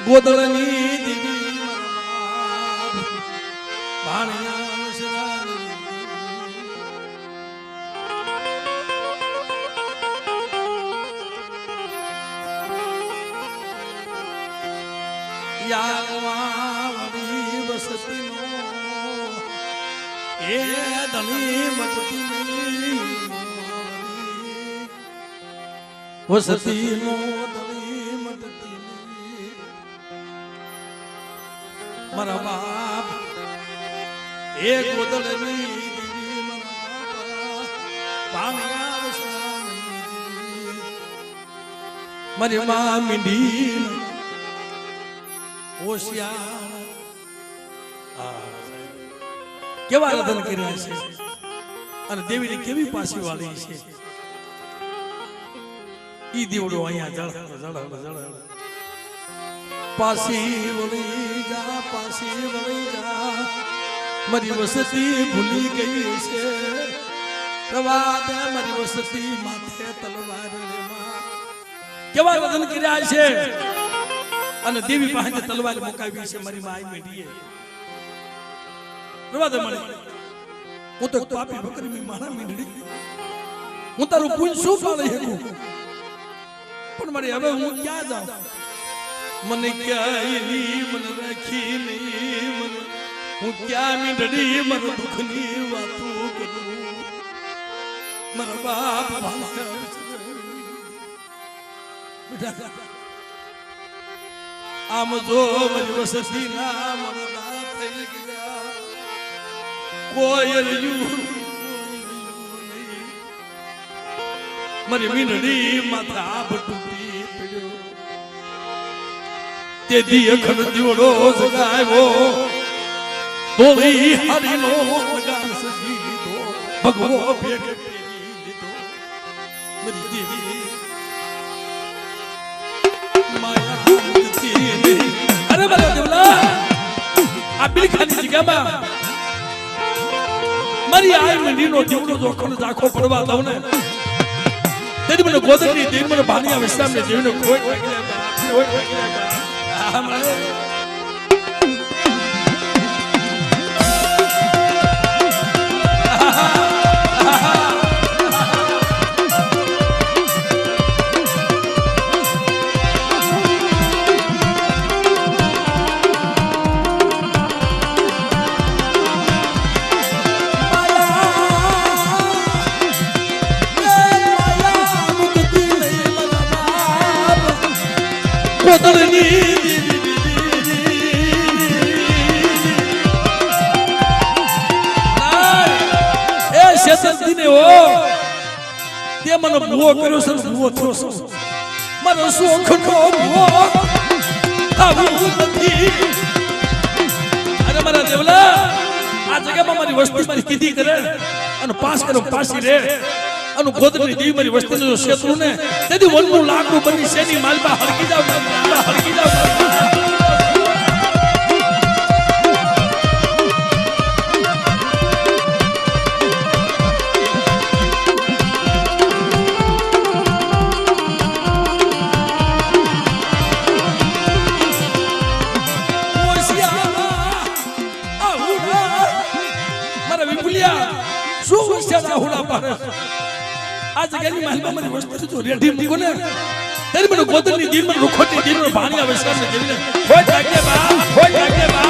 ગોદળની દીવી ભાણિયા વસરાની યારમાં વળી વસતીનો એ ધણી મટતી નહીં વસતીનો ધણી મટતી નહીં મારા બાપ એ ગોદળની દીવી મારા ભાણિયા વસરાની મારી માં મીંડી કેવા રધન કર્યા છે અને દેવીની કેવી પાછી વાળી છે ઈ દીવડો અહીંયા જળ પાછી વળી જા મારી વસતી ભૂલી ગઈ છે પ્રવાદ મારી વસતી માથે તલવાર કેવા રધન કર્યા છે અને દેવી પાસે તલવાર મુકાવી છે મારી માઈ મેઢીએ રવા દે મળી હું તો પાપી બકરી મી મારા મીંડડી હું તારું પૂન શું પાળી શકું પણ મારી હવે હું ક્યાં જાઉં મને ક્યાંય ની મને રાખી નહીં મને હું ક્યાં મીંડડી મારા દુઃખની વાતો કરું મારા બાપ બેટા આમ જો મારી વસતી ના મરદા થઈ ગયા કોઈ મારી મીંડડી માથા બટુતી પડ્યો તેથી અખંડ દીવડો જગાવ્યો તોળી હરીનો લગાન સજી લીધો ભગવો ભેગ પહેરી લીધો મારી દેવી અરે મારા દેવલા આ બિલખાની જગ્યામાં મારી આ મંડીનો દીવડો જોખમ ઝાખો પડવા દઉં ને તેથી મને ગોદરની દેવી મને ભાણિયા વિશ્રામને દેવીને કોઈ તે મને ભૂવો કર્યો છે ભૂવો થયો છે મારો શોખનો ભૂવો આવું નથી અરે મારા દેવલા આ જગ્યામાં મારી વસ્તી મારી કીધી કરે અને પાસ કરો પાસી રે અને ગોદરની દેવી મારી વસ્તીનો શેત્રુ ને તેથી વનનું લાકડું બની શેની માલબા હરકી જાવ આ જગ્યાની મહેલમાં મારી વસ્તુ જો રેડી મૂકો ને ત્યારે મને ગોદરની દીન મને રૂખોટની દીન મને ભાણિયા વિશ્રામને દેવીને હોય જાગે બા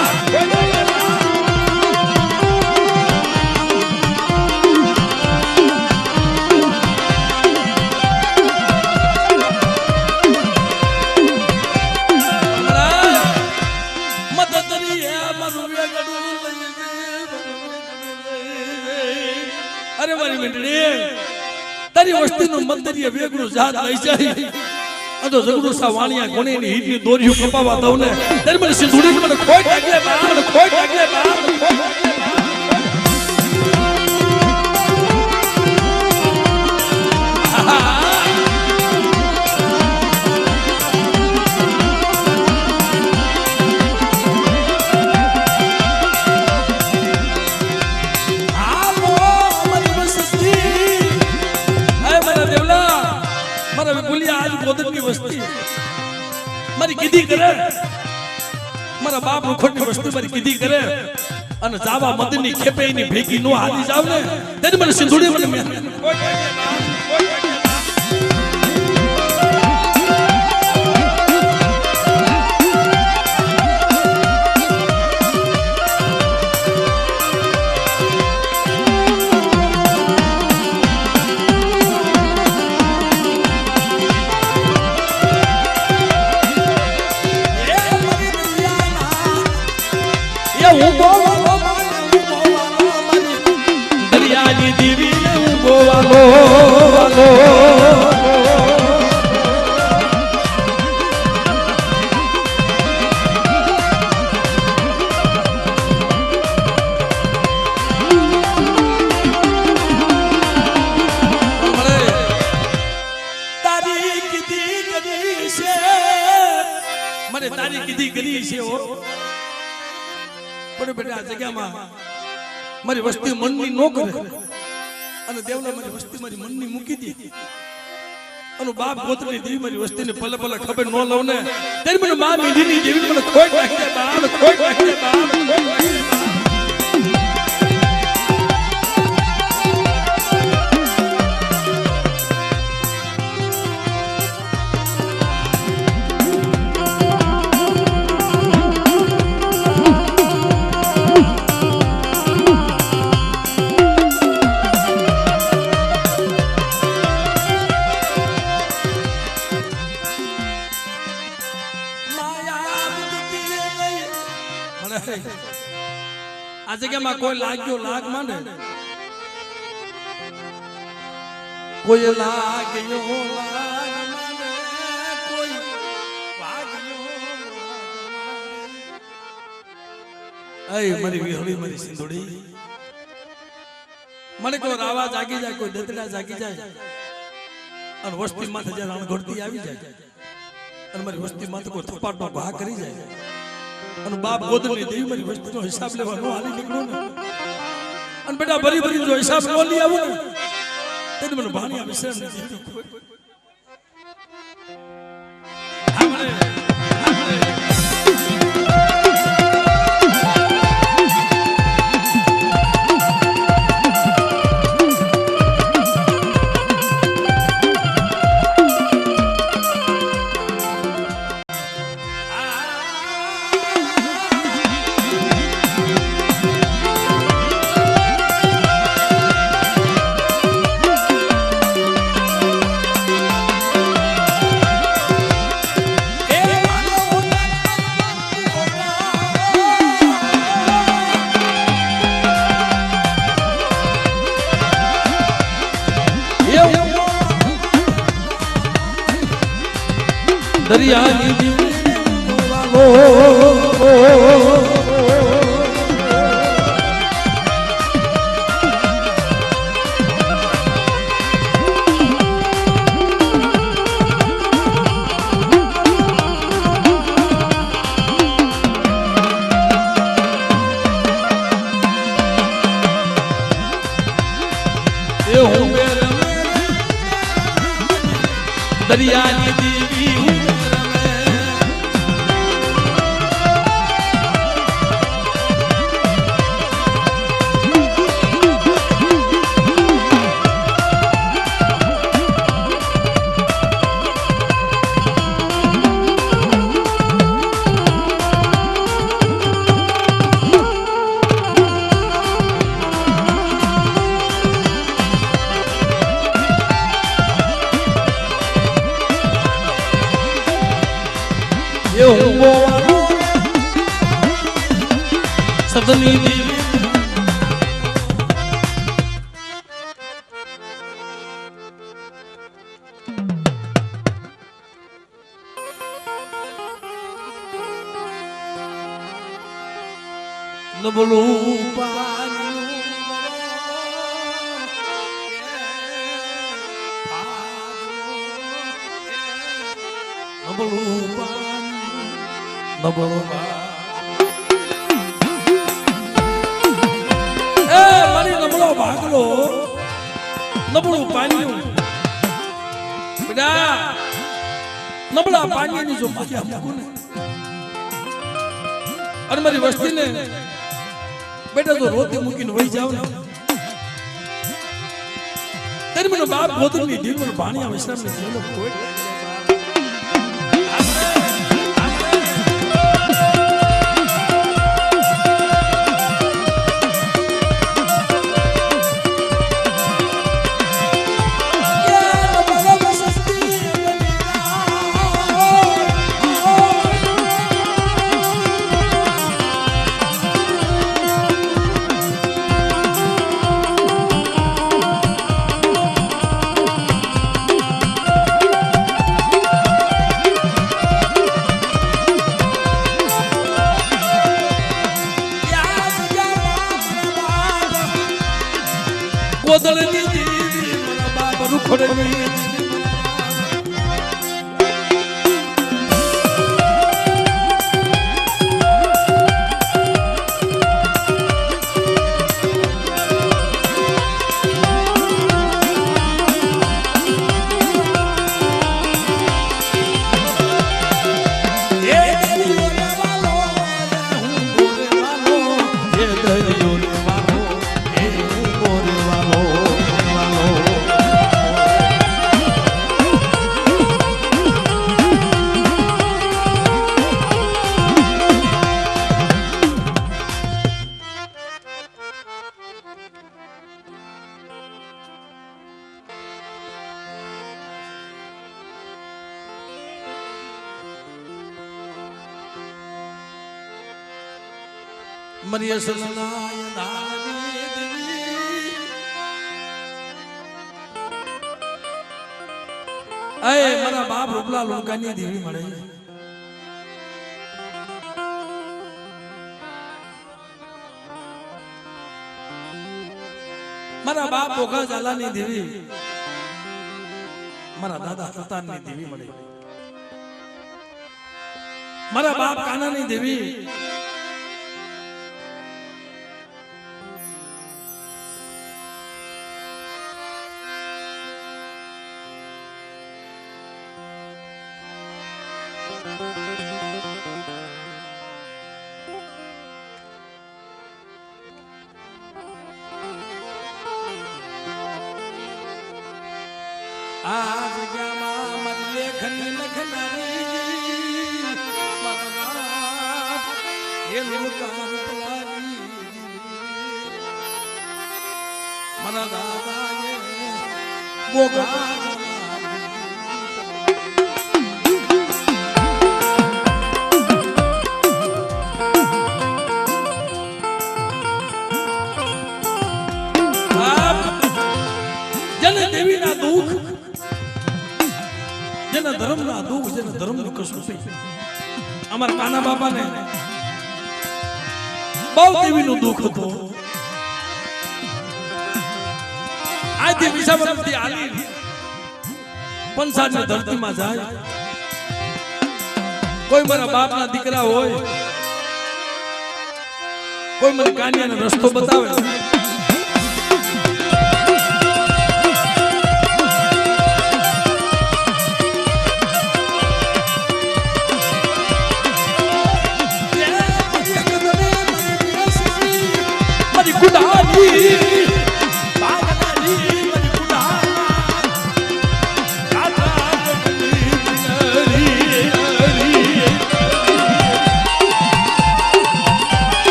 અરે મારી મીંડળી તારી વસ્તીનું મંદિર વેગળું જાત લઈ જાય આ તો ઝઘડું સા વાણિયા કોણીની હીટની દોરીઓ કપાવા દઉં ને ત્યારે મને સિંધુડી મને ખોટ લાગે બા મને ખોટ લાગે બા મારા બોલિયા આજ ગોદરની વસ્તી મારી કીધી કરે મારા બાપ રૂખોટની વસ્તી મારી કીધી કરે અને જાવા મદની ખેપેની ભેગી નો હાલી જાવ ને તેને મને સિંધુડી મને દરિયાની દેવી ગોવાલો તારી કીધી કરી છે પણ બેટા આ જગ્યામાં મારી વસ્તી મનની નો કરે અને દેવલા મારી વસ્તી મારી મનની મૂકી દીધી અને બાપ ગોત્રની દેવી મારી વસ્તીને પલે પલે ખબર ન લઉં ને ત્યારે મને મા મીઠીની દેવી મને ખોટ નાખી દે બાપ ખોટ નાખી દે બાપ ખોટ નાખી દે બાપ આ જગ્યામાં કોઈ લાગ્યો લાગ માંડે કોઈ લાગ્યો લાગ માંડે કોઈ વાગ્યો મારી વિહળી મારી સિંધુડી મને કોઈ રાવા જાગી જાય કોઈ દતડા જાગી જાય અને વસ્તી માથે જ્યારે અણઘડતી આવી જાય અને મારી વસ્તી માથે કોઈ થપાટનો ઘા કરી જાય અને બાપ ગોદરની દેવી મારી વસ્તુનો હિસાબ લેવા નો હાલી નીકળો ને અને બેટા ભરી ભરી જો હિસાબ નો લઈ આવો ને તેને મને ભાણિયા વિશ્રામ નથી દરિયાની દેવી દરિયાની દેવી સદની દેવી નબળું પાણી નબળું પાણી નબળું ભાગલો નબળું પાણી બેટા નબળા પાણીની જો માયા મૂકું ને અને મારી વસ્તીને બેટા તો રોતી મૂકીને વહી જાવ ને ત્યારે મને બાપ ગોદરની ઢીલ ભાણિયા વિશ્રામની જીવનો કોઈ કોદળની દીદી મારા બાપ રૂખડની મરિય સસનાય દાની દેવી અય મારા બાપ રૂપલા લોકાની દેવી મળે મારા બાપ ઓઘા ઝાલાની દેવી મારા દાદા સતાનની દેવી મળે મારા બાપ કાનાની દેવી આ જગ્યામાં મારી લેખની લખનારી એ લોકાન પલારી મારા દાદાએ બોગા દેવીના દુઃખ જેના ધર્મના દુઃખ જેના ધર્મનું કશું અમારા કાના બાપાને બહુ દેવીનું દુઃખ હતું આજે વિસાવદરથી આલી પંસારની ધરતીમાં જાય કોઈ મારા બાપના દીકરા હોય કોઈ મને કાનિયાનો રસ્તો બતાવે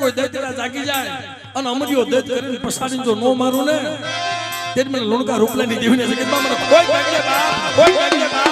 કોઈ દૈતરા જાગી જાય અને અમરીઓ દૈત કરીને પસાડીને જો નો મારું ને તે મને લોણકા રૂપલાની દેવીને જગતમાં મને કોઈ ભાગ્ય બાપ કોઈ ભાગ્ય બાપ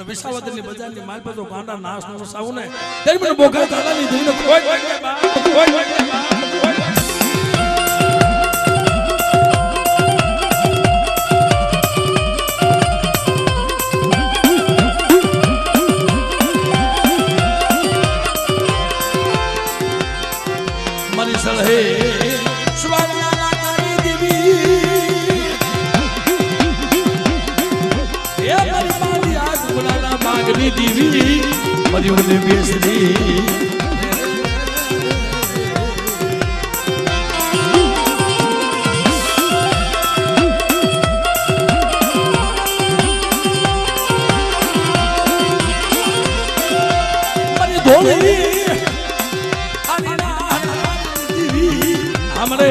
વિસાવદરની બજારની માલ પર જો ગાંડા નાશ નો વસાવું ને તેરી મને બોગા દાદાની ધીને કોઈ મારી સળહે સ્વામિનારાયણ તારી દેવી એ મારી મારી આગ ગુલાના બાગની દેવી મારી મને બેસડી મારી ધોળી हमरे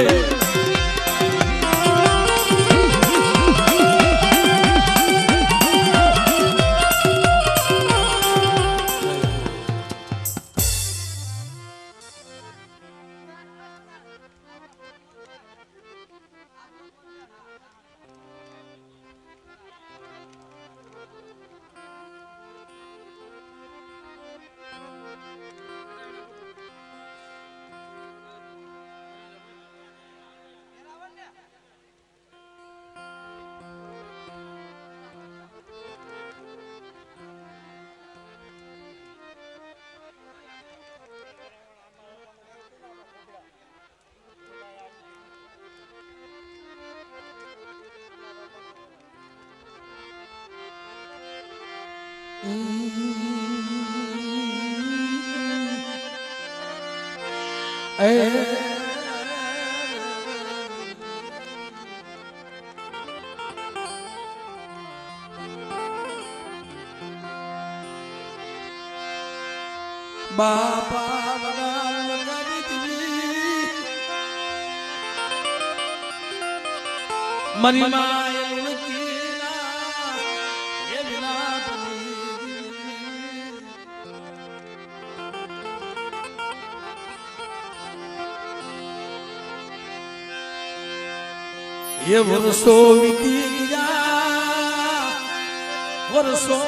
બાપા વગાડ વગાડી દીવી મની માય ઉનકીના એ વિના ये वर्षो वीती ગયા વર્ષો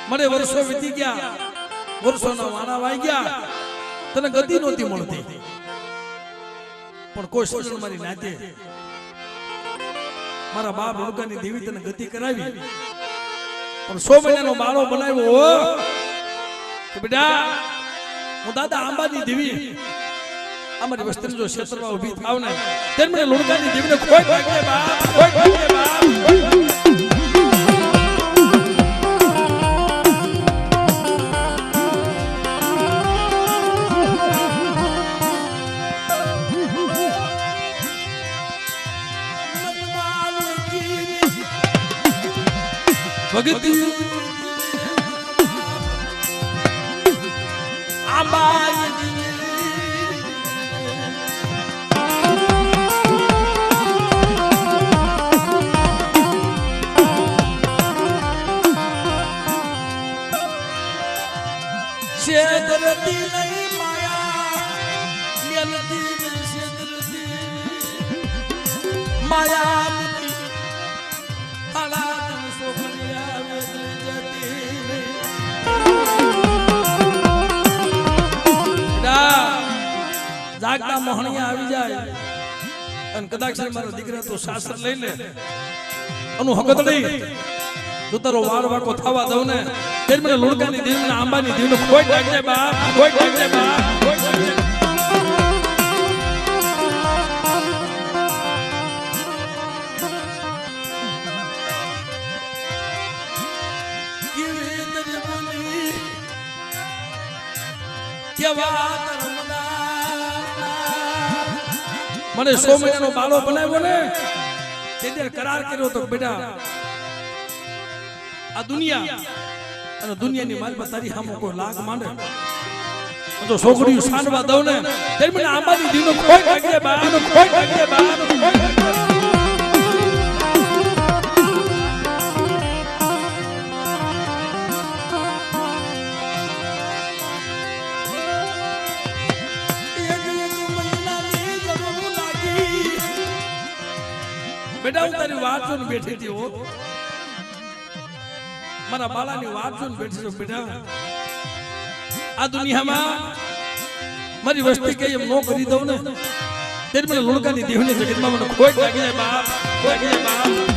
મને વર્ષો વીતી ગયા વર્ષોના વાણા વાઈ ગયા તને ગતિ નહોતી મળતી પણ કોઈ સજણ મારી નાતે મારા બાપ રૂકાની દેવી તને ગતિ કરાવી પણ 100 મહિનાનો બાળો બનાવ્યો કે બેટા હું દાદા આંબાની દેવી અમારી વસ્તી જો ક્ષેત્રમાં ઊભી થાવ ને તેમ મને લુણકાની દેવીને કોઈ ભાગ્ય બાપ કોઈ ભાગ્ય બાપ ભગતી આંબાઈ શેદરતી નહીં માયા મેલતી શેદરતી માયા જાગતા મોહણિયા આવી જાય અને કદાચ મારો દીકરા તો શાસ્ત્ર લઈ લે અનુ હગદડી જો તારો વાર વાકો થવા દઉં ને તેર મને લુણકાની દેવી ને આંબાની દેવી કોઈ ડાકજે બાપ કોઈ ડાકજે બાપ કોઈ ડાકજે મને 100 મહિનાનો બાળો બનાવ્યો ને તે કરાર કર્યો તો બેટા આ દુનિયા અને દુનિયાની માલ પર તારી સામે કોઈ લાગ માંડે તો છોકરીઓ સાંડવા દઉં ને તેરી મને આંબાની દીનો કોઈ ભાગ્ય બા કોઈ ભાગ્ય બા બેઠી હતી હો મારા બાળાની વાત જોઈને બેઠી છો બેટા આ દુનિયામાં મારી વસ્તી કે એમ નો કરી દઉં ને ત્યારે મને લુણકાની દેવની જગતમાં મને ખોટ લાગી જાય બાપ ખોટ લાગી જાય બાપ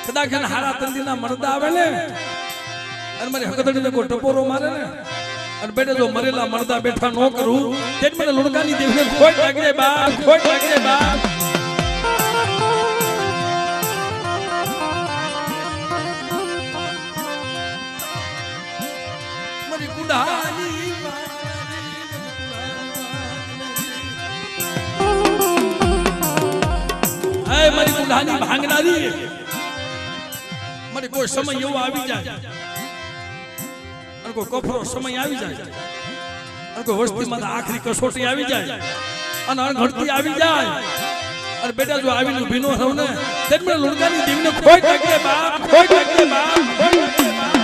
કદાચ હારા તંદીના મરદા આવે ને અને મારી હકતડીને કોઈ ટપોરો મારે ને અને બેટા જો મરેલા મરદા બેઠા નો કરું તેજ મને લુણકાની દેવને ખોટ લાગી જાય બાપ ખોટ લાગી જાય બાપ મારી ગુડાની મારી ગુડાની ભાંગનારી મારી કોઈ સમય એવો આવી જાય અને કોઈ કફરો સમય આવી જાય અને કોઈ વસ્તીમાં આખરી કસોટી આવી જાય અને અણઘડતી આવી જાય અને બેટા જો આવીને ભીનો થવું ને તેજ મને લુણકાની દેવીને ખોટ લાગે બાપ ખોટ લાગે બાપ ખોટ લાગે બાપ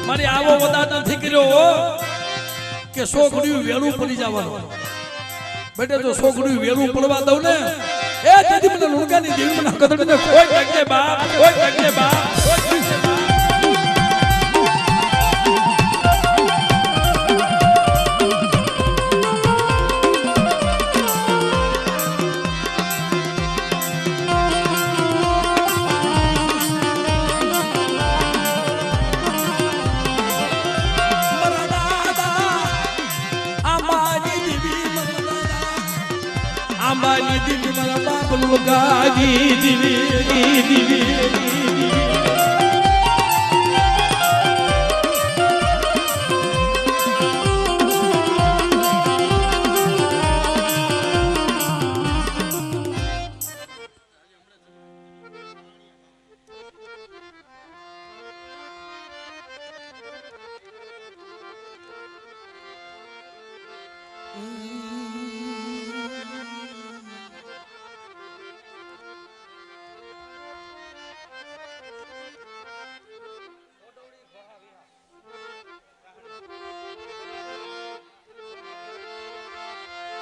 મારે આવો વદાદ નથી કર્યો કે સોગડ્યું વેલું પડી જવાનું બેટા જો સોગડ્યું વેલું પડવા દઉં ને એ તેથી મને લુણકાની દેવી મને કદડીને ખોટ લાગે બાપ ખોટ લાગે બાપ ખોટ લાગે બાપ અંબાની દીવી મારા બાપ લુગાજી દીવી દીવી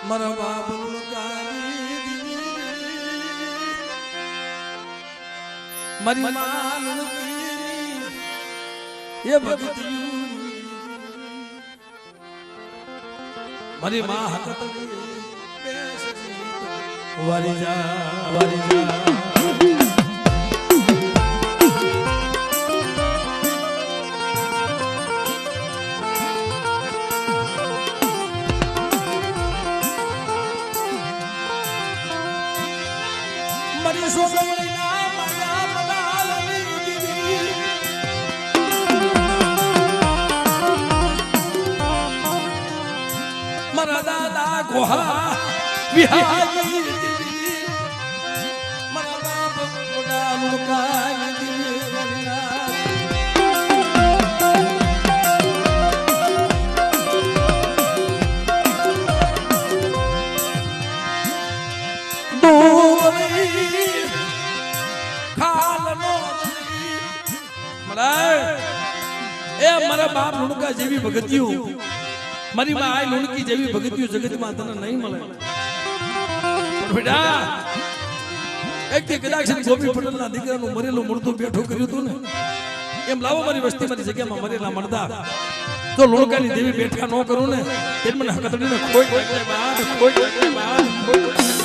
મારા બાપ લુગાજી મારી માં લુગી એ ભક્તિ મારી માં હકત વારી જા વારી જા મારી સોગવણી ના માયા મદાલની દીવી મારા દાદા ગોહા વિહારી દીવી મારા બાપ ગોડા લુકાઈ દીવી મારા બાપ લુણકા જેવી ભગતીઓ મારી માં આ લુણકી જેવી ભગતીઓ જગતમાં તને નહીં મળે બેટા એક થી કદાચ ગોપી પટેલના દીકરાનું મરેલું મળતું બેઠું કર્યું હતું ને એમ લાવો મારી વસ્તી મારી જગ્યામાં મરેલા મળતા તો લોણકાની દેવી બેઠા ન કરું ને તે મને હકતડીને ખોઈ લાગે બા ખોઈ લાગે બા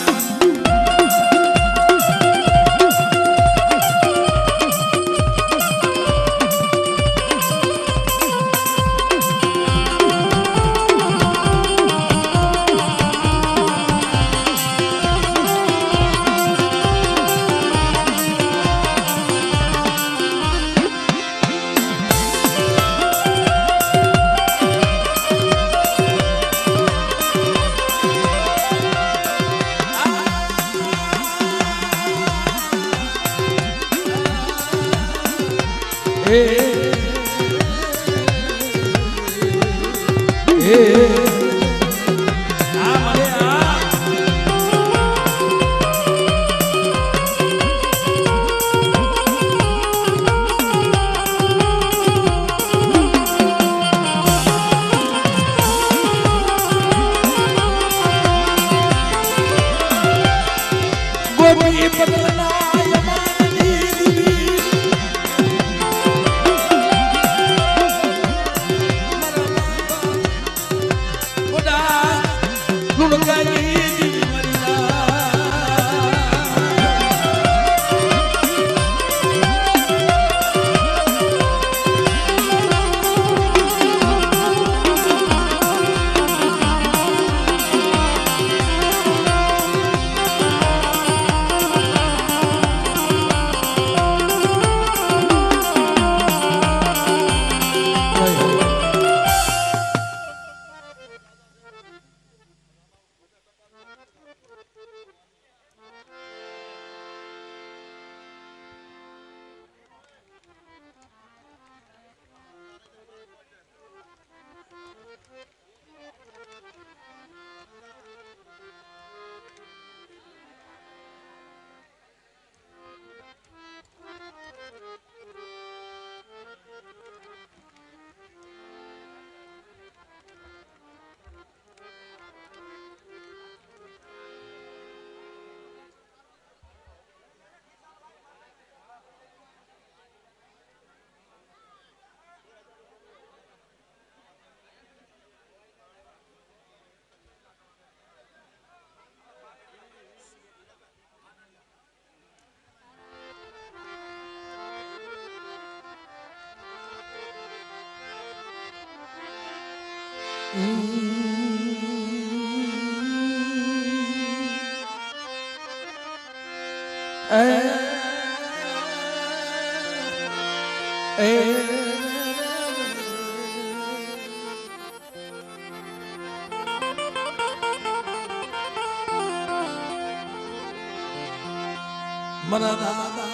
મરા દાદા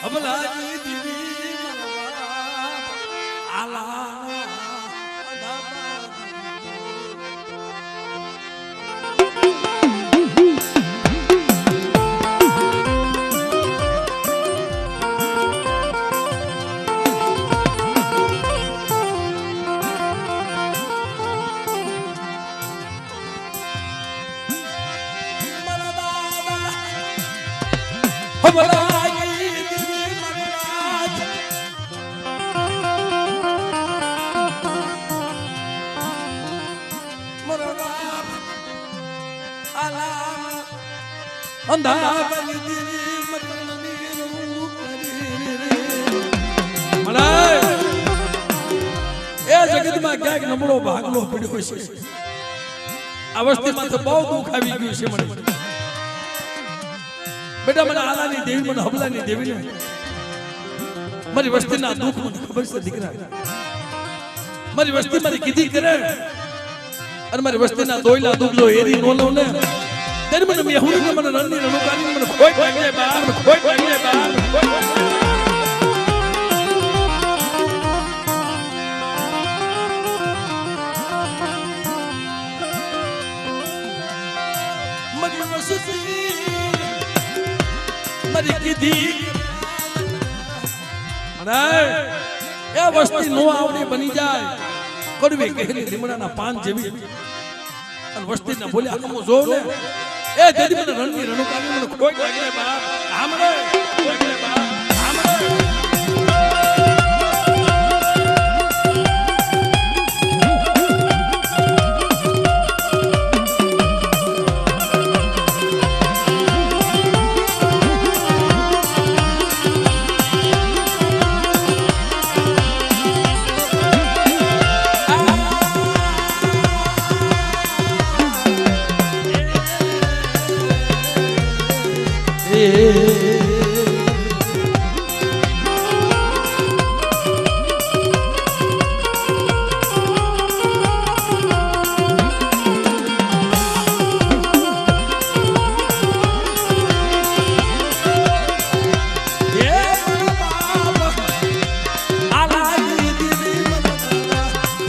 અબલાજી દીવી મરવા આલા ક્યાંક નબળો ભાગલો પડ્યો છે આ વસ્તીમાં તો બહુ દુઃખ આવી ગયું છે મને બેટા મને આલાની દેવી મને હબલાની દેવી ને મારી વસ્તીના દુઃખ મને ખબર છે દીકરા મારી વસ્તી મારી કીધી કરે અને મારી વસ્તીના દોયલા દુગલો એરી નો લઉં ને તેરી મને મેહુરી કે મને રણની રણુકાની મને ખોઈ લાગે બાર ખોઈ લાગે બાર મારી કીધી અને એ વસ્તી નો આવડી બની જાય કડવી કહેલી લીમડાના પાન જેવી અને વસ્તીના બોલ્યા હમો જો ને એ દેદી મને રણની રણુકાની મને ખોઈ લાગે બાપ આમરે ખોઈ લાગે બાપ આમરે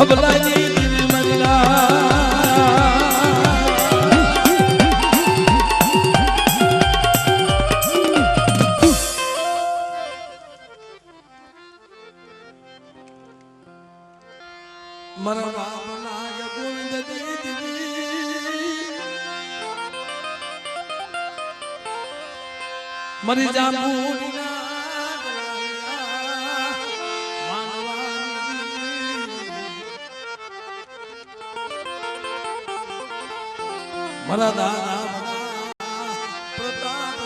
હબલાની દિલ મરલા મારા બાપના ગોવિંદ મરી જાંબુના મારા દાદા પ્રતાપ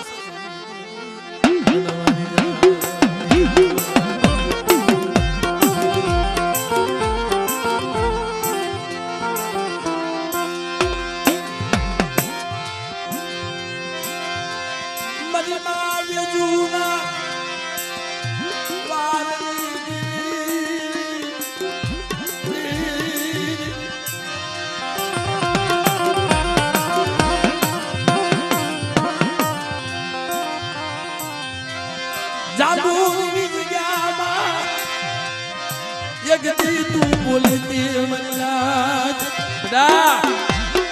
તું બોલી તી મનલા બેટા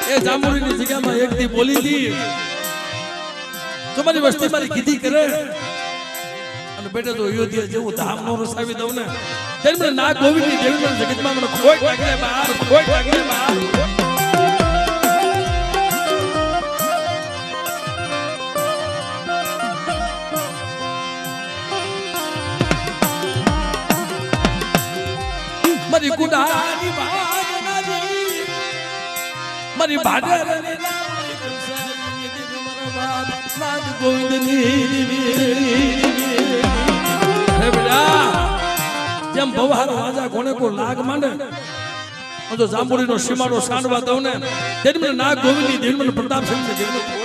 એ જાંબુડીની જગ્યામાં એક દી બોલી તી તમારી વસ્તી મારી કીધી કરે અને બેટા તો અયોધ્યા જેવું ધામ નો રસાવી દઉં ને તેમ મને ના ગોવિંદની દેવી મને જગતમાં મને ખોટ લાગે બહાર ખોટ લાગે બહાર મારી કુડાની વાગનારી મારી ભાડરની નાદ ગોવિંદની હે બેટા જેમ ભવહાર વાજા કોને કો લાગ માંડે જો જાંબુડીનો સીમાડો સાંડવા દઉં ને તેની મને નાગ ગોવિંદની દેવી મને પ્રતાપ સિંહ છે દેવનો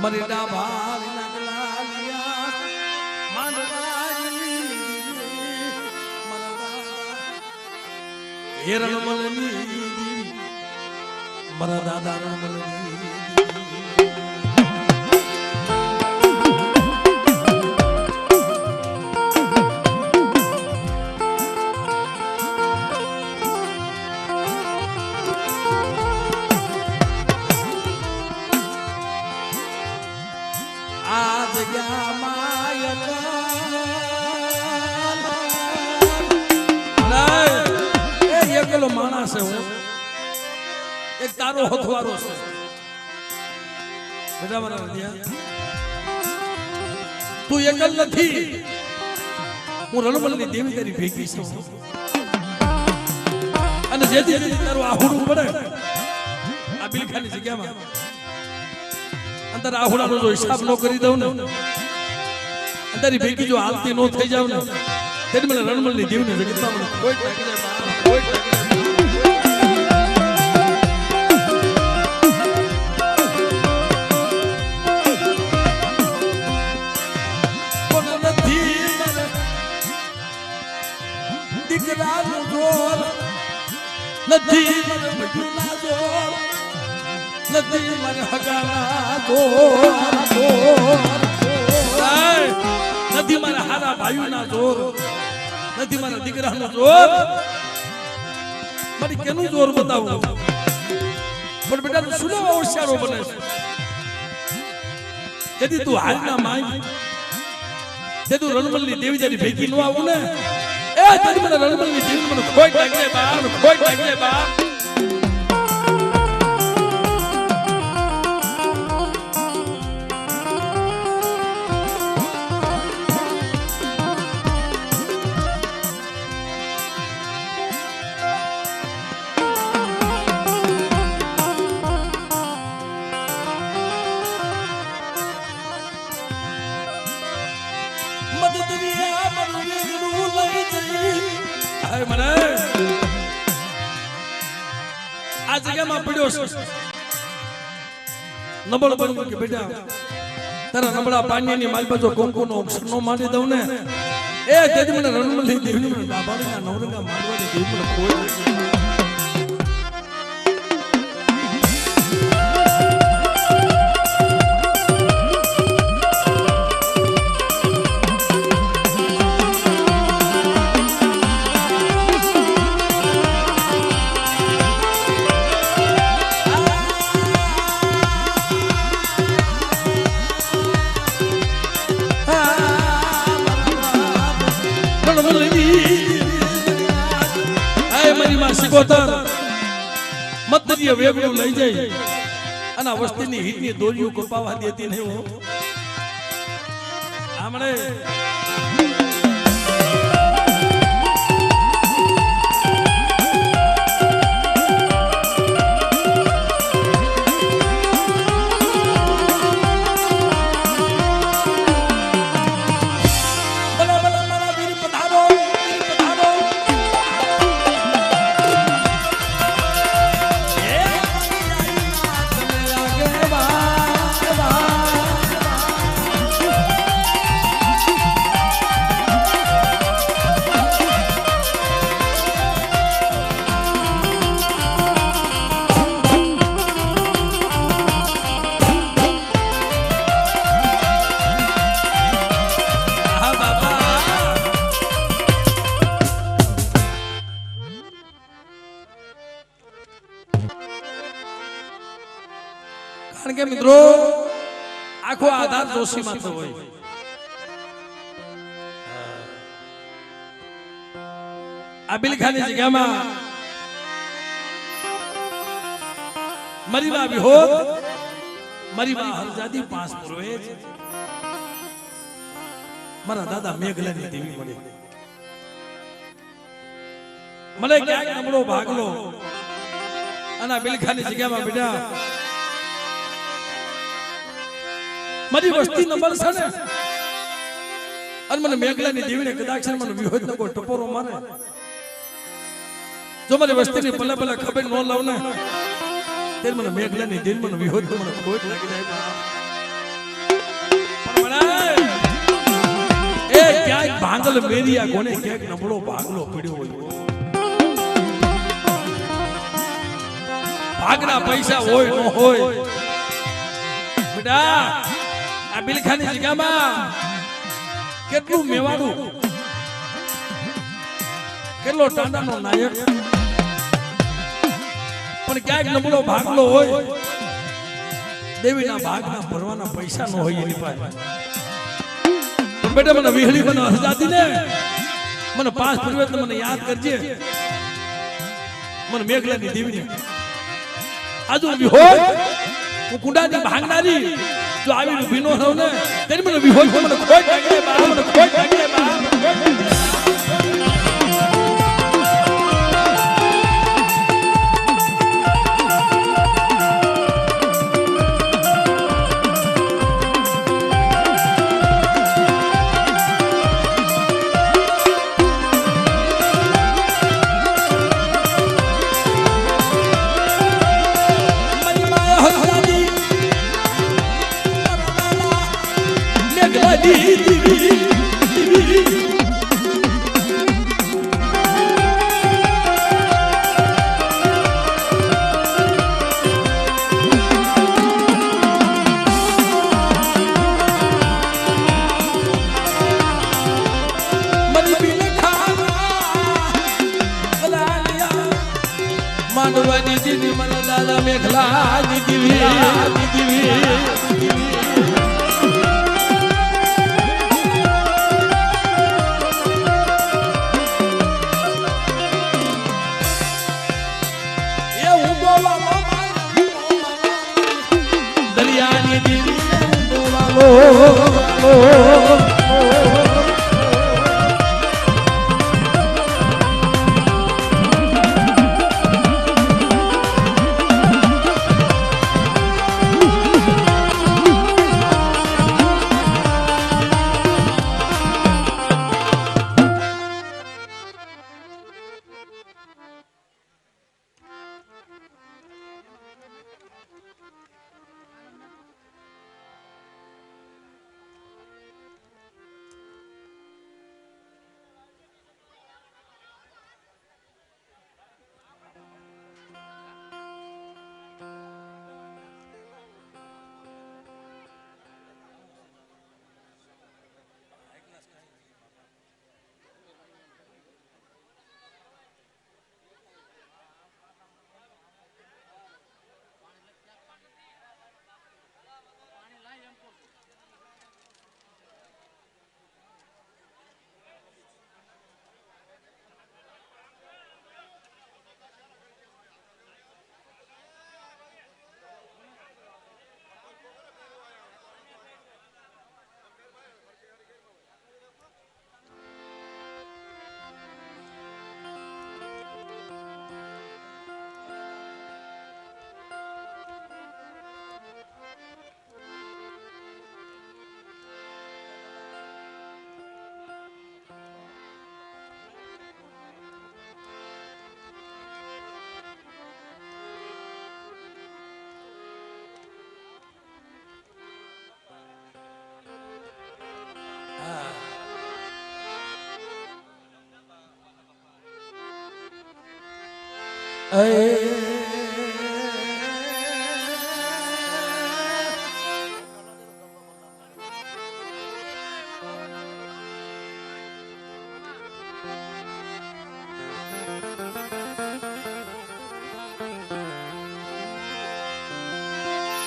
મરીડા ભાર નગલાલિયા માંડવાજી મરદા હેરણ મલની મરા દાદા રમલની માણસ એક તારો હથવારો છે બેટા મારા તું એકલ નથી હું રણમલની દેવી તારી ભેગી છું અને જેથી તારું આહુડું પડે આ બિલખાની જગ્યામાં અંતર આહુડાનો જો હિસાબ ન કરી દઉં ને તારી ભેગી જો હાલતી ન થઈ જાવ ને તેની મને રણમલની દેવીને જગતમાં મને કોઈ કોઈ નથી મને હગાના તો નથી મારા હારા ભાઈઓના જોર નથી મારા દીકરાનો જોર મારી કેનું જોર બતાવું પણ બેટા તું શું હોશિયારો બને છે તેથી તું હાલના માંગ તે તું રણમલની દેવી જારી ભેગી ન આવું ને એ તેથી મને રણમલની દેવી મને ખોટ લાગે બા ખોટ લાગે બા આ જગ્યામાં પડ્યો છે નબળ બન્યું કે બેટા તારા નબળા પાણીની માલપા જો કોંકોનો અક્ષર નો માંડી દઉં ને એ તેથી મને રણમલની દેવી મને દાબાડીના નવરંગા માંડવાની દેવી મને કોઈ મતદરીય વેગળું લઈ જાય અને વસ્તીની હિતની દોરીઓ કપાવા દેતી નહીં હું આમણે કારણ કે મિત્રો આખો આધાર જોશીમાં થયો હોય આ બિલખાની જગ્યામાં મારી માં વિહોત મારી માં હરજાદી પાંચ પુરવે મારા દાદા મેઘલાની દેવી મળે મને ક્યાંક નબળો ભાગલો અને આ બિલખાની જગ્યામાં બેટા મારી વસ્તી નંબર છે ને અને મને મેઘલાની દેવીને કદાચ મને વિહોત નો કોઈ ટપોરો મારે જો મારી વસ્તીની પલે પલે ખબર ન લઉં ને ત્યારે મને મેઘલાની દેવી મને વિહોત મને ખોટ લાગી જાય પણ એ ક્યાંક ભાંગલ મેરિયા કોને ક્યાંક નબળો ભાગલો પડ્યો હોય ભાગના પૈસા હોય ન હોય બેટા આ બિલખાની જગ્યામાં કેટલું મેવાડું કેટલો ટાંડાનો નાયક પણ ક્યાંક નબળો ભાગલો હોય દેવીના ભાગના ભરવાના પૈસા ન હોય એની પાસે પણ બેટા મને વિહળી મને હરજાતી ને મને પાંચ પરિવર્તન મને યાદ કરજે મને મેઘલાની દેવીને આજુ વિહોત હું કુંડાની ભાંગનારી જો આવી ભીનો થઉં ને તેની મને વિહોત મને ખોટ લાગે બા મને ખોટ લાગે બા મેઘલા દીદી દરિયાની દીદી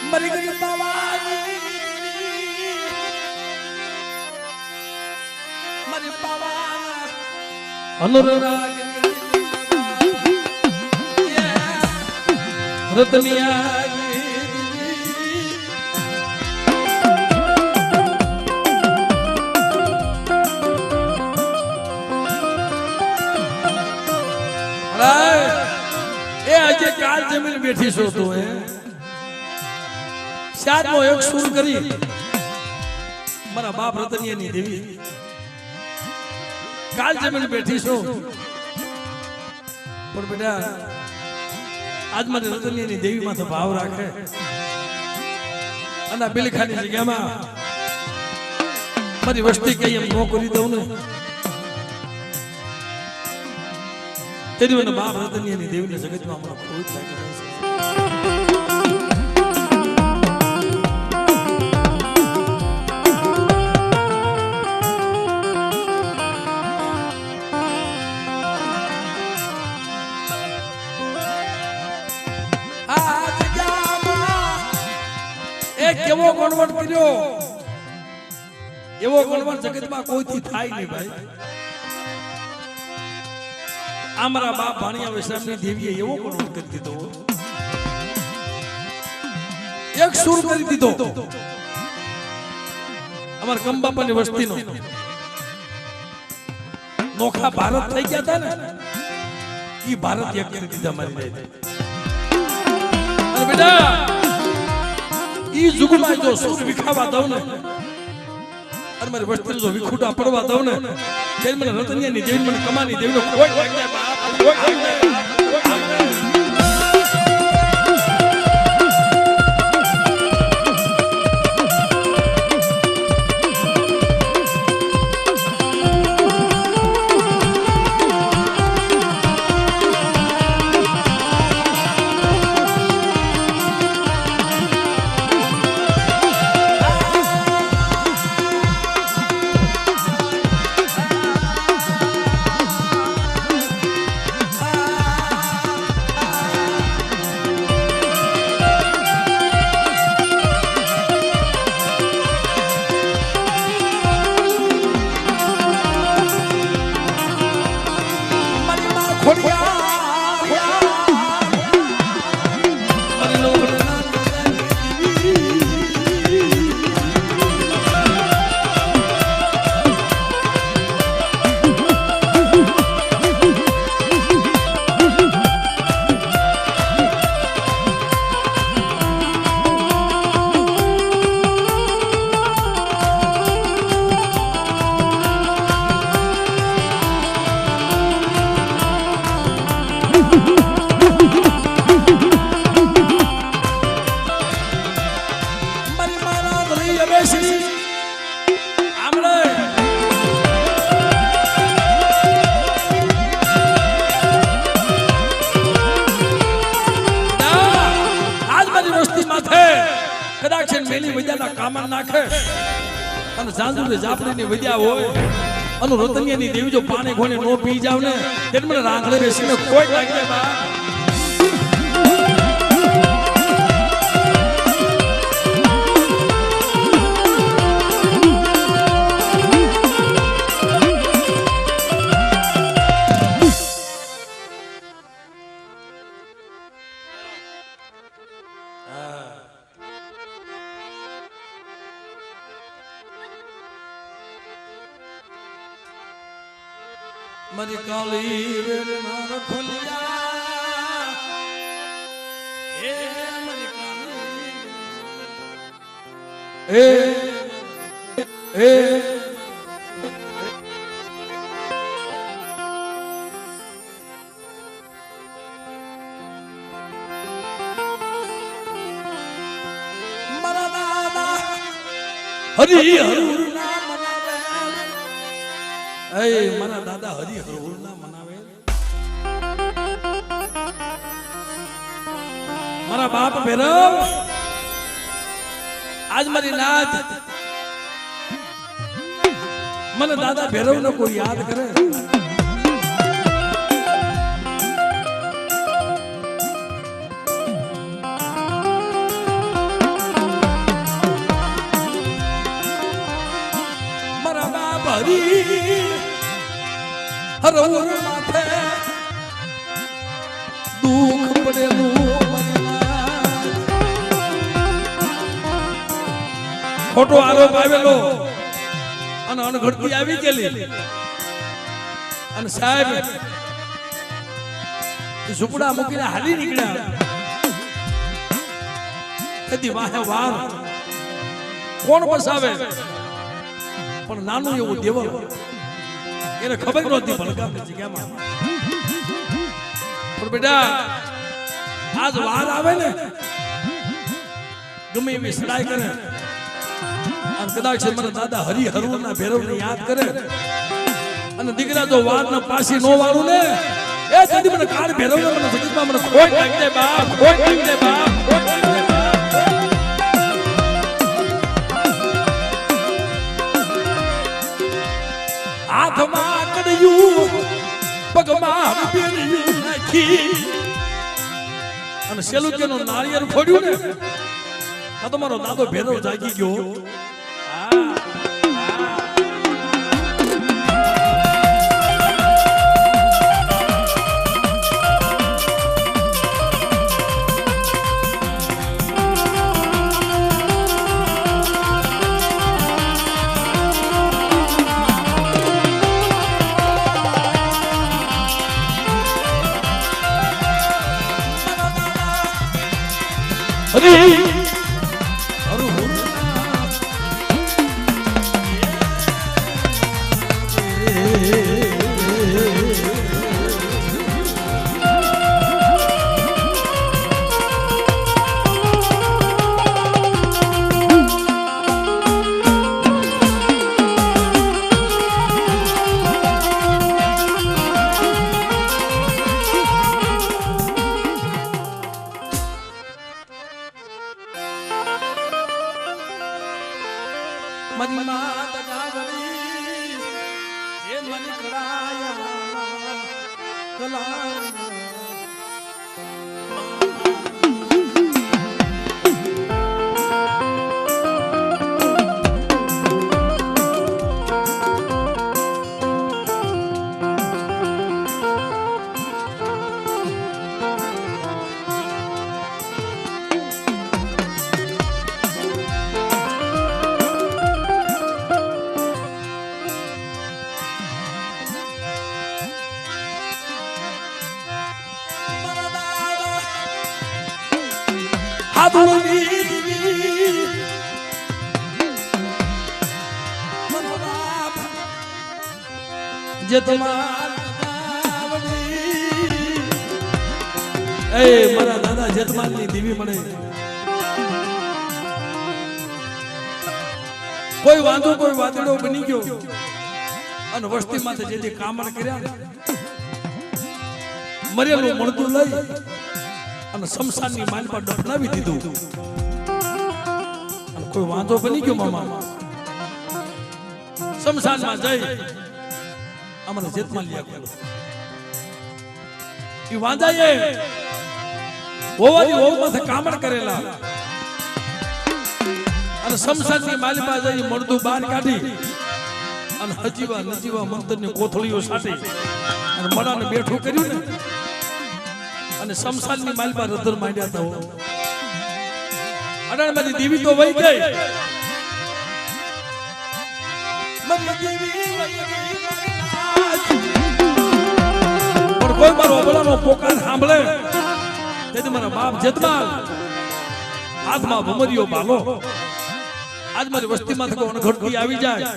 મરી ગઈ પાવાની મરી પાવાના અનુરાગ રતનિયા એ આજે કાલ જમીન બેઠી છો તું હે સાતમો એક સુર કરી મારા બાપ રતનિયાની દેવી કાલ જમીન બેઠી છો પણ બેટા આજ મને રતનિયાની દેવી માં તો ભાવ રાખે અને બિલખાની જગ્યામાં મારી વસ્તી કઈ એમ નો કરી દઉં ને તેરી મને બાપ રતનિયાની દેવીને જગતમાં મને કોઈ લાગી જાય છે કેવો ગણવટ કર્યો એવો ગણવટ જગતમાં કોઈથી થાય નહીં ભાઈ અમારા બાપ ભાણિયા વિશ્રામની દેવીએ એવો ગણવટ કરી દીધો એક સુર કરી દીધો અમારા કંબાપાની વસ્તીનો નોખા ભારત થઈ ગયા હતા ને ઈ ભારત એક કરી દીધા મારી અને બેટા ઈ જુગમાં જો સુર વિખાવા દઉં ને અને મારી વસ્તી જો વિખુટા પડવા દઉં ને ત્યારે મને રતનિયાની દેવી મને કમાની દેવીનો કોઈ લાગે બાપ કોઈ લાગે વસ્તી માથે કદાચ મેલી વૈદ્યાના કામણ નાખે અને જાંજુની જાપડીની વૈદ્યા હોય અને રતનિયાની દેવી જો પાણી ઘોણે નો પી જાવ ને તેને મને રાંગળે બેસીને કોઈ લાગે બા મારી કાળી વેલના રખોલિયા એ મારી કાળી એ મારા દાદા હરી હરું મારા દાદા હરિ હરોળ ના મનાવે મારા બાપ ભૈરવ આજ મારી નાથ મને દાદા ભૈરવ ને કોઈ યાદ કરે મારા બાપ હરિ હરોળ માથે દુઃખ પડેલું ખોટો આરોપ આવેલો અને અણઘડતી આવી ગયેલી અને સાહેબ ઝૂંપડા મૂકીને હાલી નીકળ્યા કદી વાહે વાર કોણ બસાવે પણ નાનું એવું દેવલ એને ખબર નહોતી ભલકામની જગ્યામાં પણ બેટા આજ વાર આવે ને ગમે એવી સડાઈ કરે અને કદાચ મને દાદા હરિ હરુના ભૈરવને યાદ કરે અને દીકરા જો વાર ને પાછી નો વાળું ને એ જલ્દી મને કાળ ભૈરવને મને જગતમાં મને ખોટ લાગી દે બાપ ખોટ લાગી દે બાપ ખોટ લાગી દે બાપ હાથમાં કડયું પગમાં બેરિયું નાખી અને સેલુકેનું નાળિયેર ફોડ્યું ને આ તમારો દાદો ભૈરવ જાગી ગયો મારા દાદા જતમાલની દેવી મળે કોઈ વાંધો કોઈ વાદળો બની ગયો અને વસ્તી માથે જે કામણ કર્યા મરેલું મળતું લઈ અને શમશાનની માલ પર દફનાવી દીધું. અને કોઈ વાંધો બની ગયો મામા. શમશાનમાં જઈ અમારે જેતમાં લઈ આવ્યો. એ વાંધાએ હોવાની હોવમાંથી કામણ કરેલા અને શમશાનની માલિપા જઈ મળતું બહાર કાઢી અને હજીવા નજીવા મંતરની કોથળીઓ સાટી અને મડાને બેઠું કર્યું ને અને શમશાનની માલિપા રધર માંડ્યા હતા. અડાણમાંથી દેવી તો વહી ગઈ. પણ કોઈ મારો અબલાનો પોકાર સાંભળે તેથી મારા બાપ જેતમાલ હાથમાં ભમરીઓ બાલો. આજ મારી વસ્તીમાંથી કોઈ અણઘડતી આવી જાય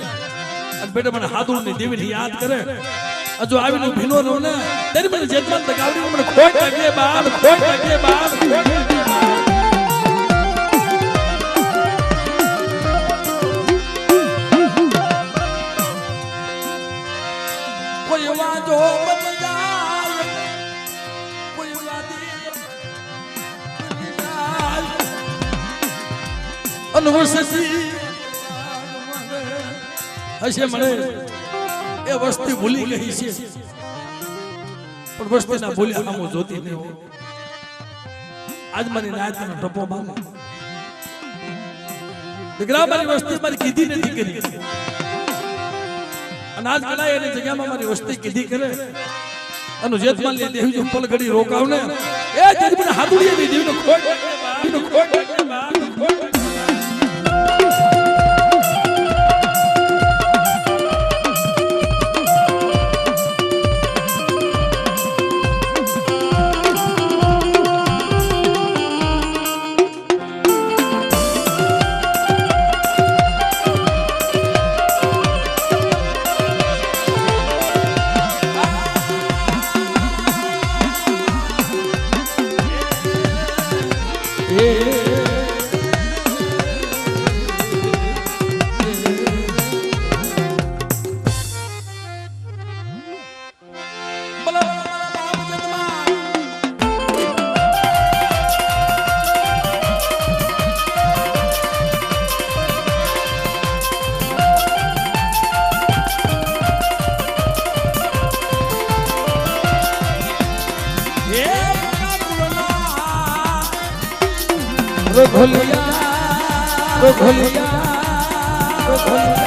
અને બેટા મને હાથુની દેવીને યાદ કરે હજુ આવીને ભીનો રહું ને ત્યારે મને જેતમાલ તકાવડી મને ખોટ લાગે બાપ, ખોટ લાગે બાપ. કોઈ વાંધો બની જાય, કોઈ વાદી બની જાય અનવસતી હશે મળે એ વસ્તી ભૂલી ગઈ છે પણ વસ્તીના ભૂલ્યા સામો જોતી નહીં હોય. આજ મારી નાયતનો ટપો માંગે દીકરા મારી વસ્તી મારી કીધી નથી કરી અને આજ કલાય એની જગ્યામાં મારી વસ્તી કીધી કરે અને જેતમાલ લે દેવી જો પલ ઘડી રોકાવ ને એ તેથી મને હાથુડી ની દેવીનો ખોટ દેવીનો ખોટ Rogolia, Rogolia, Rogolia.